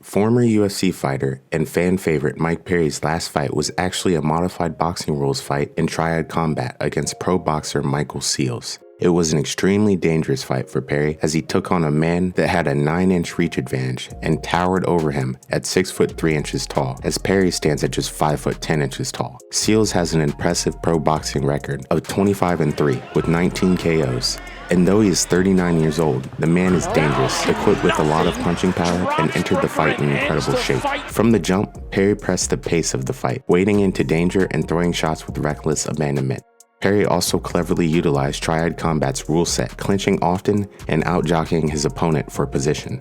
Former UFC fighter and fan favorite Mike Perry's last fight was actually a modified boxing rules fight in triad combat against pro boxer Michael Seals. It was an extremely dangerous fight for Perry as he took on a man that had a 9-inch reach advantage and towered over him at 6 foot 3 inches tall, as Perry stands at just 5 foot 10 inches tall. Seals has an impressive pro boxing record of 25-3 with 19 KOs. And though he is 39 years old, the man is dangerous, equipped with a lot of punching power, and entered the fight in incredible shape. From the jump, Perry pressed the pace of the fight, wading into danger and throwing shots with reckless abandonment. Perry also cleverly utilized Triad Combat's rule set, clinching often and out-jockeying his opponent for position.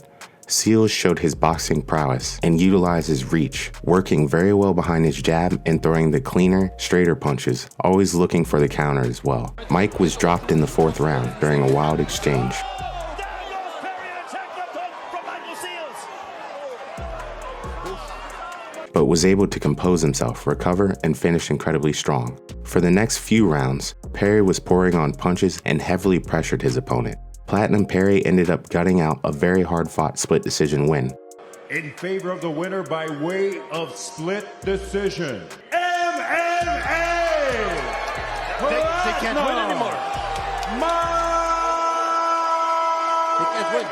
Seals showed his boxing prowess and utilized his reach, working very well behind his jab and throwing the cleaner, straighter punches, always looking for the counter as well. Mike was dropped in the 4th round during a wild exchange. But was able to compose himself, recover, and finish incredibly strong. For the next few rounds, Perry was pouring on punches and heavily pressured his opponent. Platinum Perry ended up gutting out a very hard-fought split decision win. In favor of the winner by way of split decision, MMA! They can't win anymore. They can't win.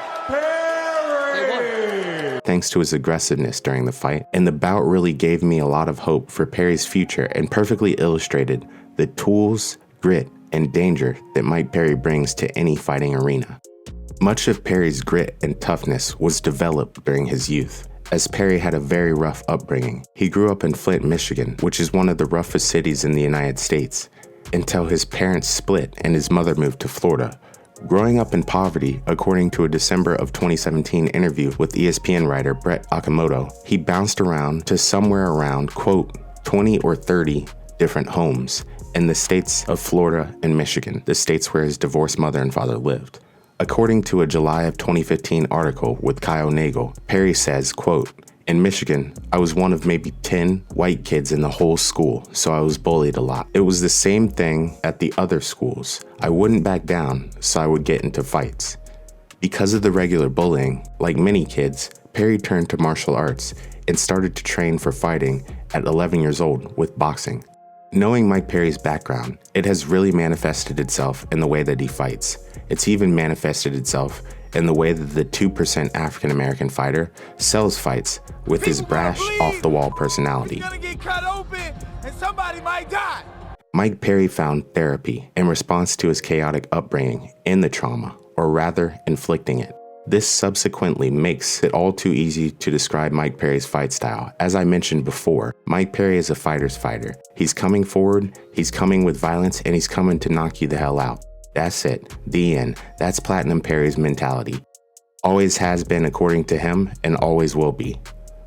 Thanks to his aggressiveness during the fight, and the bout really gave me a lot of hope for Perry's future and perfectly illustrated the tools, grit, and danger that Mike Perry brings to any fighting arena. Much of Perry's grit and toughness was developed during his youth, as Perry had a very rough upbringing. He grew up in Flint, Michigan, which is one of the roughest cities in the United States, until his parents split and his mother moved to Florida. Growing up in poverty, according to a December of 2017 interview with ESPN writer Brett Okamoto, he bounced around to somewhere around, quote, 20 or 30 different homes in the states of Florida and Michigan, the states where his divorced mother and father lived. According to a July of 2015 article with Kyle Nagel, Perry says, quote, in Michigan, I was one of maybe 10 white kids in the whole school, so I was bullied a lot. It was the same thing at the other schools. I wouldn't back down, so I would get into fights. Because of the regular bullying, like many kids, Perry turned to martial arts and started to train for fighting at 11 years old with boxing. Knowing Mike Perry's background, it has really manifested itself in the way that he fights. It's even manifested itself in the way that the 2% African American fighter sells fights with his brash, off-the-wall personality. Mike Perry found therapy in response to his chaotic upbringing and the trauma, or rather, inflicting it. This subsequently makes it all too easy to describe Mike Perry's fight style. As I mentioned before, Mike Perry is a fighter's fighter. He's coming forward, he's coming with violence, and he's coming to knock you the hell out. That's it. The end. That's Platinum Perry's mentality. Always has been according to him, and always will be.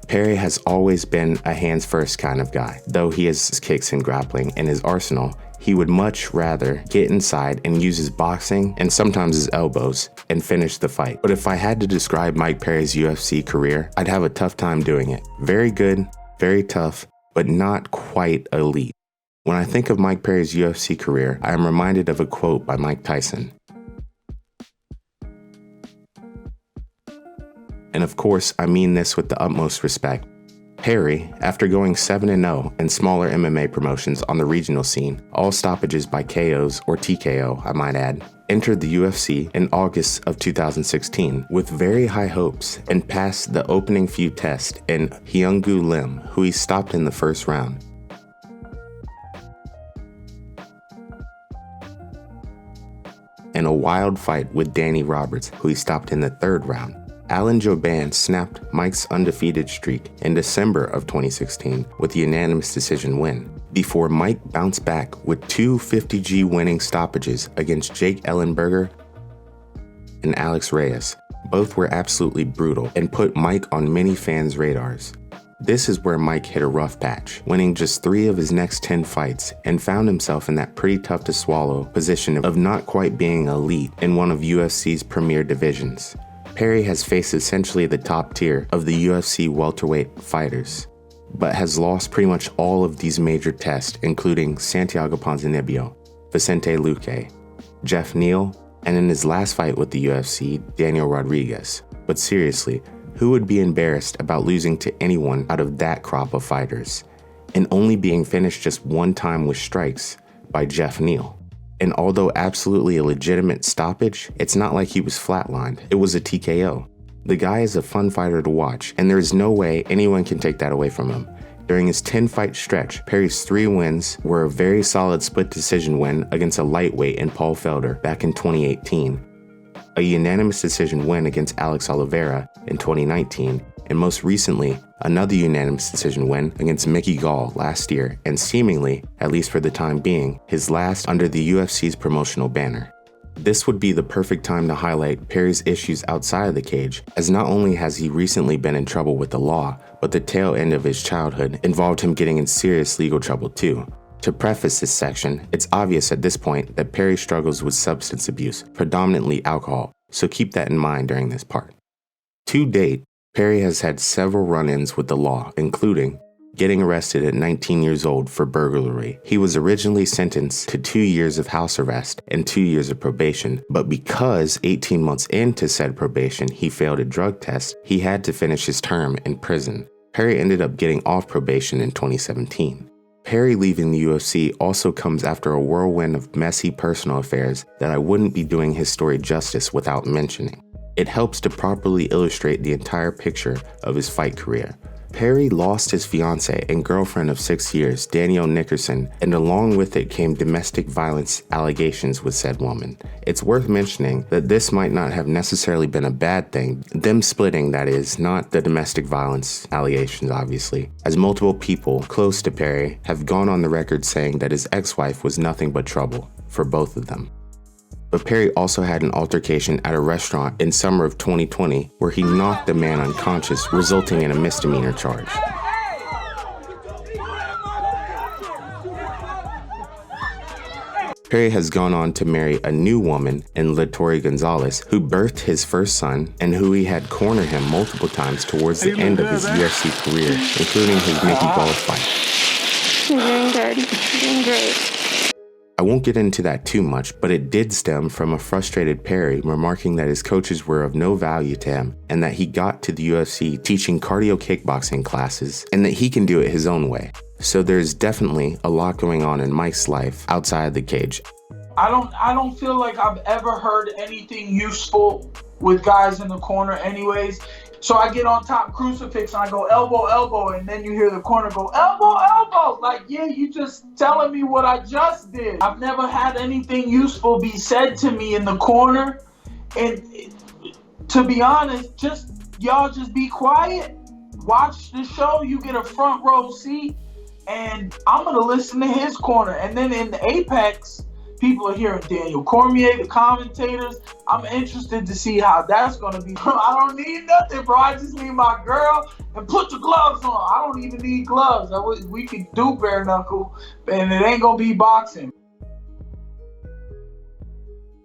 Perry has always been a hands-first kind of guy. Though he has his kicks and grappling in his arsenal, he would much rather get inside and use his boxing and sometimes his elbows and finish the fight. But if I had to describe Mike Perry's UFC career, I'd have a tough time doing it. Very good, very tough, but not quite elite. When I think of Mike Perry's UFC career, I am reminded of a quote by Mike Tyson. And of course, I mean this with the utmost respect. Perry, after going 7-0 in smaller MMA promotions on the regional scene, all stoppages by KOs or TKO, I might add, entered the UFC in August of 2016 with very high hopes and passed the opening few tests in Hyun Lim, who he stopped in the 1st round. And a wild fight with Danny Roberts, who he stopped in the 3rd round. Jouban snapped Mike's undefeated streak in December of 2016 with a unanimous decision win, before Mike bounced back with 2 50G winning stoppages against Jake Ellenberger and Alex Reyes. Both were absolutely brutal and put Mike on many fans' radars. This is where Mike hit a rough patch, winning just 3 of his next 10 fights and found himself in that pretty tough to swallow position of not quite being elite in one of UFC's premier divisions. Perry has faced essentially the top tier of the UFC welterweight fighters, but has lost pretty much all of these major tests, including Santiago Ponzinibbio, Vicente Luque, Jeff Neal, and in his last fight with the UFC, Daniel Rodriguez. But seriously, Who would be embarrassed about losing to anyone out of that crop of fighters? And only being finished just one time with strikes by Jeff Neal. And although absolutely a legitimate stoppage, it's not like he was flatlined. It was a TKO. The guy is a fun fighter to watch, and there is no way anyone can take that away from him. During his 10-fight stretch, Perry's 3 wins were a very solid split decision win against a lightweight in Paul Felder back in 2018, a unanimous decision win against Alex Oliveira in 2019, and most recently, another unanimous decision win against Mickey Gall last year, and seemingly, at least for the time being, his last under the UFC's promotional banner. This would be the perfect time to highlight Perry's issues outside of the cage, as not only has he recently been in trouble with the law, but the tail end of his childhood involved him getting in serious legal trouble too. To preface this section, it's obvious at this point that Perry struggles with substance abuse, predominantly alcohol, so keep that in mind during this part. To date, Perry has had several run-ins with the law, including getting arrested at 19 years old for burglary. He was originally sentenced to 2 years of house arrest and 2 years of probation, but because 18 months into said probation he failed a drug test, he had to finish his term in prison. Perry ended up getting off probation in 2017. Perry leaving the UFC also comes after a whirlwind of messy personal affairs that I wouldn't be doing his story justice without mentioning. It helps to properly illustrate the entire picture of his fight career. Perry lost his fiancée and girlfriend of 6 years, Danielle Nickerson, and along with it came domestic violence allegations with said woman. It's worth mentioning that this might not have necessarily been a bad thing, them splitting that is, not the domestic violence allegations obviously, as multiple people close to Perry have gone on the record saying that his ex-wife was nothing but trouble for both of them. But Perry also had an altercation at a restaurant in summer of 2020 where he knocked the man unconscious, resulting in a misdemeanor charge. Perry has gone on to marry a new woman in Latoya Gonzalez, who birthed his first son and who he had cornered him multiple times towards the end of his UFC career, including his Mickey Gall fight. You're doing good. You're doing great. I won't get into that too much, but it did stem from a frustrated Perry remarking that his coaches were of no value to him and that he got to the UFC teaching cardio kickboxing classes and that he can do it his own way. So there's definitely a lot going on in Mike's life outside the cage. I don't feel like I've ever heard anything useful with guys in the corner anyways. So I get on top crucifix and I go elbow, elbow, and then you hear the corner go elbow, elbow. Like, yeah, you just telling me what I just did. I've never had anything useful be said to me in the corner. And to be honest, y'all just be quiet. Watch the show. You get a front row seat. And I'm going to listen to his corner. And then in the Apex, people are hearing Daniel Cormier, the commentators. I'm interested to see how that's going to be. I don't need nothing, bro. I just need my girl and put the gloves on. I don't even need gloves. We could do bare knuckle, and it ain't going to be boxing.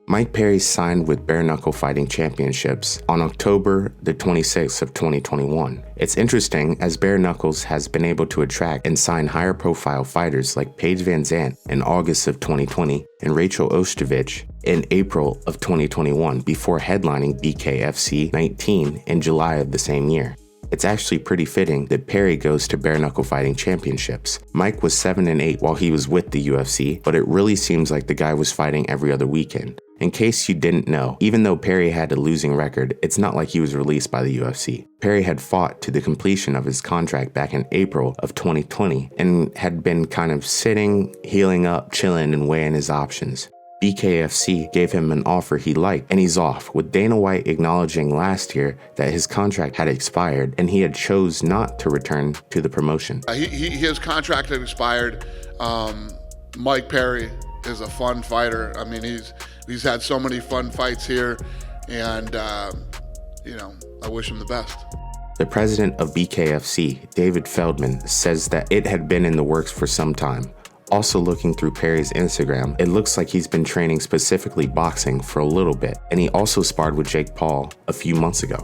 Mike Perry signed with Bare Knuckle Fighting Championships on October the 26th of 2021. It's interesting as Bare Knuckles has been able to attract and sign higher profile fighters like Paige Van Zandt in August of 2020 and Rachel Ostovich in April of 2021 before headlining BKFC 19 in July of the same year. It's actually pretty fitting that Perry goes to Bare Knuckle Fighting Championships. Mike was 7-8 while he was with the UFC, but it really seems like the guy was fighting every other weekend. In case you didn't know, even though Perry had a losing record, it's not like he was released by the UFC. Perry had fought to the completion of his contract back in April of 2020 and had been kind of sitting, healing up, chilling, and weighing his options. BKFC gave him an offer he liked, and he's off, with Dana White acknowledging last year that his contract had expired and he had chose not to return to the promotion. His contract had expired. Mike Perry is a fun fighter. I mean, he's had so many fun fights here, and I wish him the best. The president of BKFC, David Feldman, says that it had been in the works for some time. Also looking through Perry's Instagram, it looks like he's been training specifically boxing for a little bit, and he also sparred with Jake Paul a few months ago.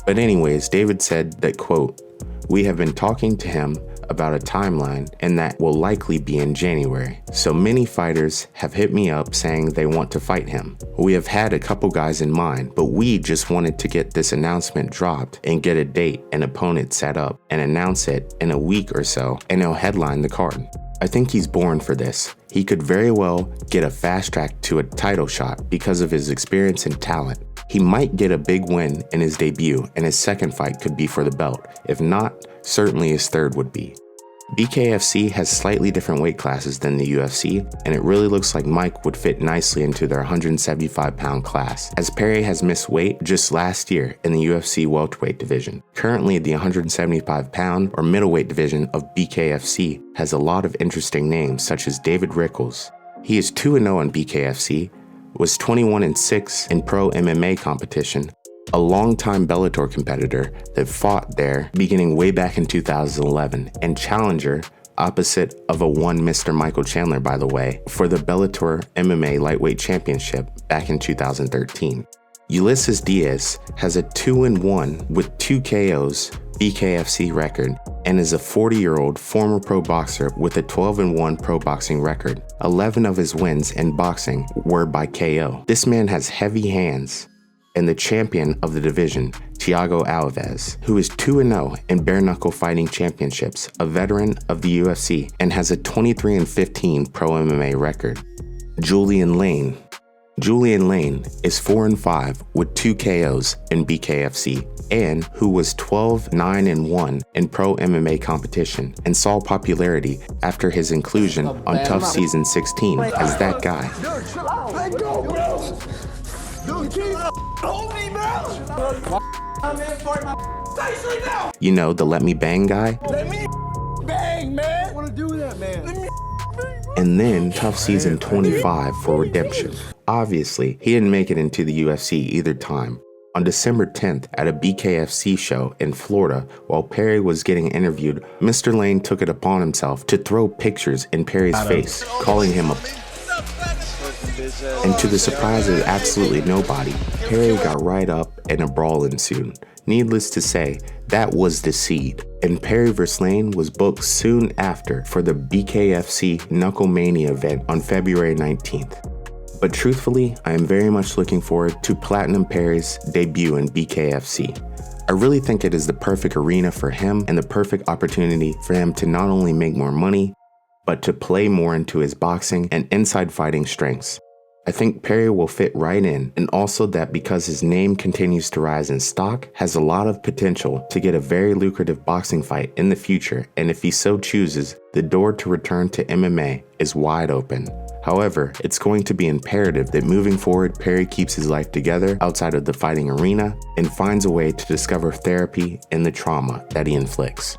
But anyways, David said that, quote, "We have been talking to him about a timeline, and that will likely be in January. So many fighters have hit me up saying they want to fight him. We have had a couple guys in mind, but we just wanted to get this announcement dropped and get a date and opponent set up and announce it in a week or so, and he'll headline the card. I think he's born for this. He could very well get a fast track to a title shot because of his experience and talent. He might get a big win in his debut, and his second fight could be for the belt. If not, certainly his third would be. BKFC has slightly different weight classes than the UFC, and it really looks like Mike would fit nicely into their 175-pound class, as Perry has missed weight just last year in the UFC welterweight division. Currently, the 175-pound or middleweight division of BKFC has a lot of interesting names, such as David RICKELS. He is 2-0 in BKFC, was 21-6 in pro MMA competition, a longtime Bellator competitor that fought there beginning way back in 2011, and challenger, opposite of a one Mr. Michael Chandler, by the way, for the Bellator MMA Lightweight Championship back in 2013. ULYSSES DIAZ has a 2-1 with 2 KOs BKFC record and is a 40-year-old former pro boxer with a 12-1 pro boxing record. 11 of his wins in boxing were by KO. This man has heavy hands, and the champion of the division, THIAGO ALVES, who is 2-0 in bare knuckle fighting championships, a veteran of the UFC, and has a 23-15 pro MMA record. Julian Lane is 4-5 with 2 KOs in BKFC, and who was 12-9-1 in pro MMA competition and saw popularity after his inclusion on Tough Season 16 as that guy. Let go, bro. Dude, keep hold me, bro. I'm in for my now. You know, the Let Me Bang guy? Let me bang, man. I want to do that, man. Let me And then Tough Season 25 for Redemption. Obviously, he didn't make it into the UFC either time. On December 10th at a BKFC show in Florida, while Perry was getting interviewed, Mr. Lane took it upon himself to throw pictures in Perry's face, calling him a... And to the surprise of absolutely nobody, Perry got right up and a brawl ensued. Needless to say, that was the seed, and Perry vs. Lane was booked soon after for the BKFC Knucklemania event on February 19th. But truthfully, I am very much looking forward to Platinum Perry's debut in BKFC. I really think it is the perfect arena for him and the perfect opportunity for him to not only make more money, but to play more into his boxing and inside fighting strengths. I think Perry will fit right in, and also that because his name continues to rise in stock, has a lot of potential to get a very lucrative boxing fight in the future, and if he so chooses, the door to return to MMA is wide open. However, it's going to be imperative that moving forward, Perry keeps his life together outside of the fighting arena and finds a way to discover therapy in the trauma that he inflicts.